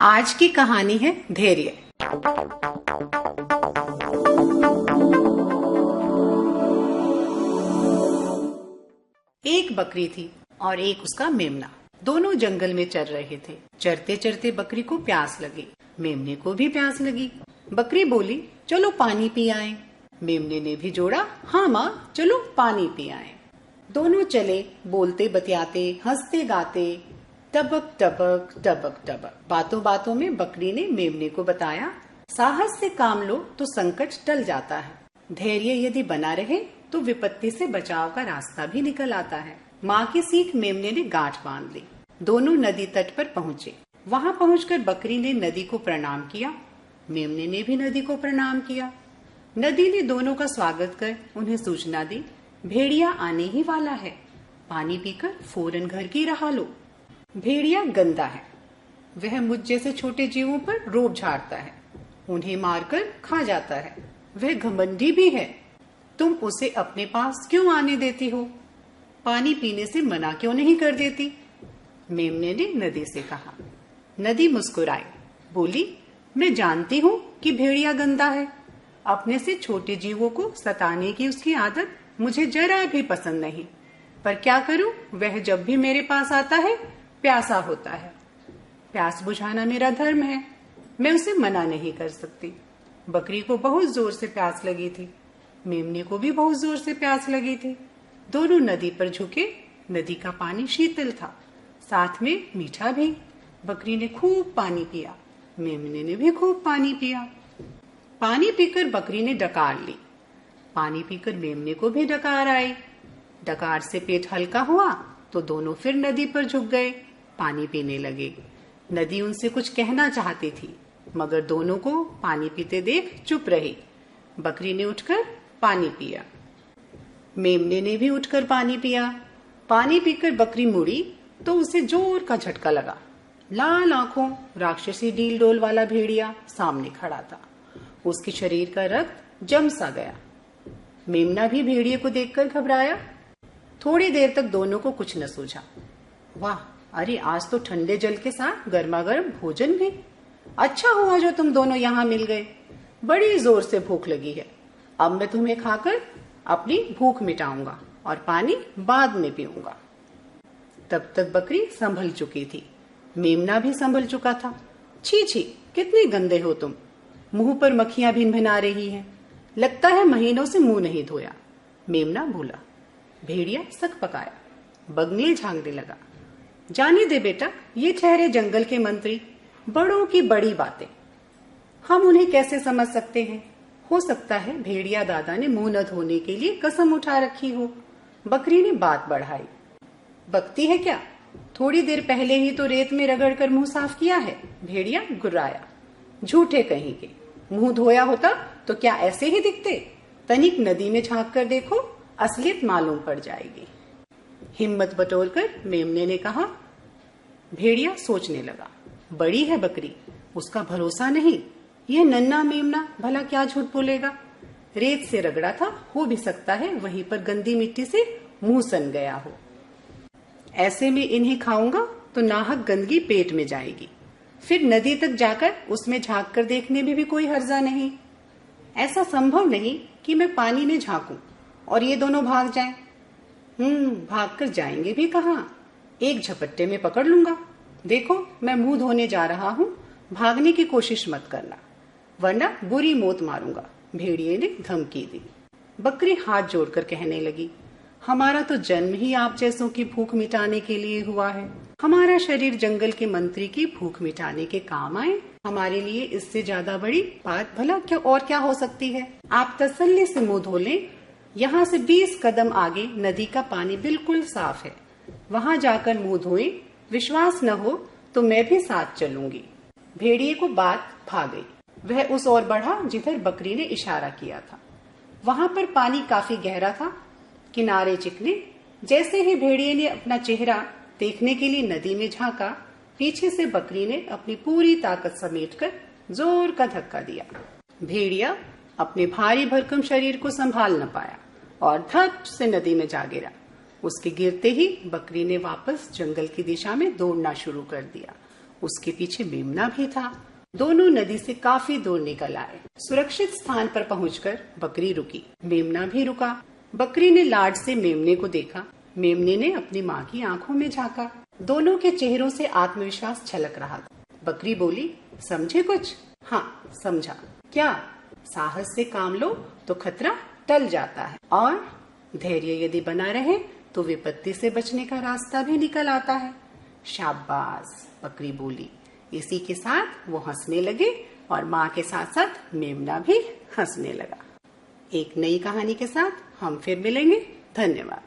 आज की कहानी है धैर्य। एक बकरी थी और एक उसका मेमना। दोनों जंगल में चर रहे थे। चरते चरते बकरी को प्यास लगी, मेमने को भी प्यास लगी। बकरी बोली, चलो पानी पी आए। मेमने ने भी जोड़ा, हाँ माँ, चलो पानी पी आए। दोनों चले, बोलते बतियाते, हंसते गाते, टबक टबक टबक टबक। बातों बातों में बकरी ने मेमने को बताया, साहस से काम लो तो संकट टल जाता है। धैर्य यदि बना रहे तो विपत्ति से बचाव का रास्ता भी निकल आता है। माँ की सीख मेमने ने गांठ बांध ली। दोनों नदी तट पर पहुँचे। वहाँ पहुँचकर बकरी ने नदी को प्रणाम किया, मेमने ने भी नदी को प्रणाम किया। नदी ने दोनों का स्वागत कर उन्हें सूचना दी, भेड़िया आने ही वाला है, पानी पीकर फौरन घर की राह लो। भेड़िया गंदा है, वह मुझ जैसे छोटे जीवों पर रोब झाड़ता है, उन्हें मारकर खा जाता है। वह घमंडी भी है, तुम उसे अपने पास क्यों आने देती हो? पानी पीने से मना क्यों नहीं कर देती? मेमने ने नदी से कहा। नदी मुस्कुराई, बोली, मैं जानती हूँ कि भेड़िया गंदा है। अपने से छोटे जीवों को सताने की उसकी आदत मुझे जरा भी पसंद नहीं, पर क्या करूं, वह जब भी मेरे पास आता है प्यासा होता है। प्यास बुझाना मेरा धर्म है, मैं उसे मना नहीं कर सकती। बकरी को बहुत जोर से प्यास लगी थी, मेमने को भी बहुत जोर से प्यास लगी थी। दोनों नदी पर झुके। नदी का पानी शीतल था, साथ में मीठा भी। बकरी ने खूब पानी पिया, मेमने ने भी खूब पानी पिया। पानी पीकर बकरी ने डकार ली, पानी पीकर मेमने को भी डकार आई। डकार से पेट हल्का हुआ तो दोनों फिर नदी पर झुक गए, पानी पीने लगे। नदी उनसे कुछ कहना चाहती थी, मगर दोनों को पानी पीते देख चुप रही। बकरी ने उठकर पानी पिया, मेमने ने भी उठकर पानी पिया। पानी पीकर बकरी मुड़ी तो उसे जोर का झटका लगा। लाल आंखों, राक्षसी डील डोल वाला भेड़िया सामने खड़ा था। उसके शरीर का रक्त जम सा गया। मेमना भी भेड़िए को देखकर घबराया। थोड़ी देर तक दोनों को कुछ न सूझा। वाह, अरे आज तो ठंडे जल के साथ गर्मा गर्म भोजन भी। अच्छा हुआ जो तुम दोनों यहाँ मिल गए, बड़ी जोर से भूख लगी है। अब मैं तुम्हें खाकर अपनी भूख मिटाऊंगा और पानी बाद में पीऊंगा। तब तक बकरी संभल चुकी थी, मेमना भी संभल चुका था। छी छी, कितने गंदे हो तुम, मुंह पर मक्खियां भिनभिना रही हैं, लगता है महीनों से मुंह नहीं धोया। मेमना बोला। भेड़िया सक पकाया, बगले झांकने लगा। जाने दे बेटा, ये ठहरे जंगल के मंत्री, बड़ों की बड़ी बातें हम उन्हें कैसे समझ सकते हैं। हो सकता है भेड़िया दादा ने मुंह न धोने के लिए कसम उठा रखी हो। बकरी ने बात बढ़ाई। बकती है क्या, थोड़ी देर पहले ही तो रेत में रगड़ कर मुंह साफ किया है। भेड़िया गुर्राया। झूठे कहीं के, मुंह धोया होता तो क्या ऐसे ही दिखते? तनिक नदी में झांक कर देखो, असलियत मालूम पड़ जाएगी। हिम्मत बटोरकर मेमने ने कहा। भेड़िया सोचने लगा, बड़ी है बकरी, उसका भरोसा नहीं। यह नन्हा मेमना भला क्या झूठ बोलेगा। रेत से रगड़ा था, हो भी सकता है वहीं पर गंदी मिट्टी से मुंह सन गया हो। ऐसे में इन्हें खाऊंगा तो नाहक गंदगी पेट में जाएगी, फिर नदी तक जाकर उसमें झांक कर देखने में भी कोई हर्जा नहीं। ऐसा संभव नहीं कि मैं पानी में झांकूं और ये दोनों भाग जाएं। भागकर जाएंगे भी कहाँ, एक झपट्टे में पकड़ लूंगा। देखो, मैं मुंह धोने जा रहा हूँ, भागने की कोशिश मत करना, वरना बुरी मौत मारूंगा। भेड़िए ने धमकी दी। बकरी हाथ जोड़कर कहने लगी, हमारा तो जन्म ही आप जैसों की भूख मिटाने के लिए हुआ है। हमारा शरीर जंगल के मंत्री की भूख मिटाने के काम आए। हमारे लिए इससे ज्यादा बड़ी बात भला क्या हो सकती है। आप तसल्ली से मुंह धो लें। यहाँ से 20 कदम आगे नदी का पानी बिल्कुल साफ है, वहाँ जाकर मुंह धोएं। विश्वास न हो तो मैं भी साथ चलूंगी। भेड़िए को बात भा गई। वह उस ओर बढ़ा जिधर बकरी ने इशारा किया था। वहाँ पर पानी काफी गहरा था, किनारे चिकने। जैसे ही भेड़िए ने अपना चेहरा देखने के लिए नदी में झांका, पीछे से बकरी ने अपनी पूरी ताकत समेटकर जोर का धक्का दिया। भेड़िया अपने भारी भरकम शरीर को संभाल न पाया और धप से नदी में जा गिरा। उसके गिरते ही बकरी ने वापस जंगल की दिशा में दौड़ना शुरू कर दिया। उसके पीछे मेमना भी था। दोनों नदी से काफी दूर निकल आए। सुरक्षित स्थान पर पहुंचकर बकरी रुकी। मेमना भी रुका। बकरी ने लाड से मेमने को देखा। मेमने ने अपनी माँ की आंखों में झांका। दोनों के चेहरों से आत्मविश्वास छलक रहा था। बकरी बोली, समझे कुछ? हाँ, समझा। क्या? साहस से काम लो तो खतरा टल जाता है, और धैर्य यदि बना रहे तो विपत्ति से बचने का रास्ता भी निकल आता है। शाबाश, बकरी बोली। इसी के साथ वो हंसने लगे और माँ के साथ साथ मेमना भी हंसने लगा। एक नई कहानी के साथ हम फिर मिलेंगे। धन्यवाद।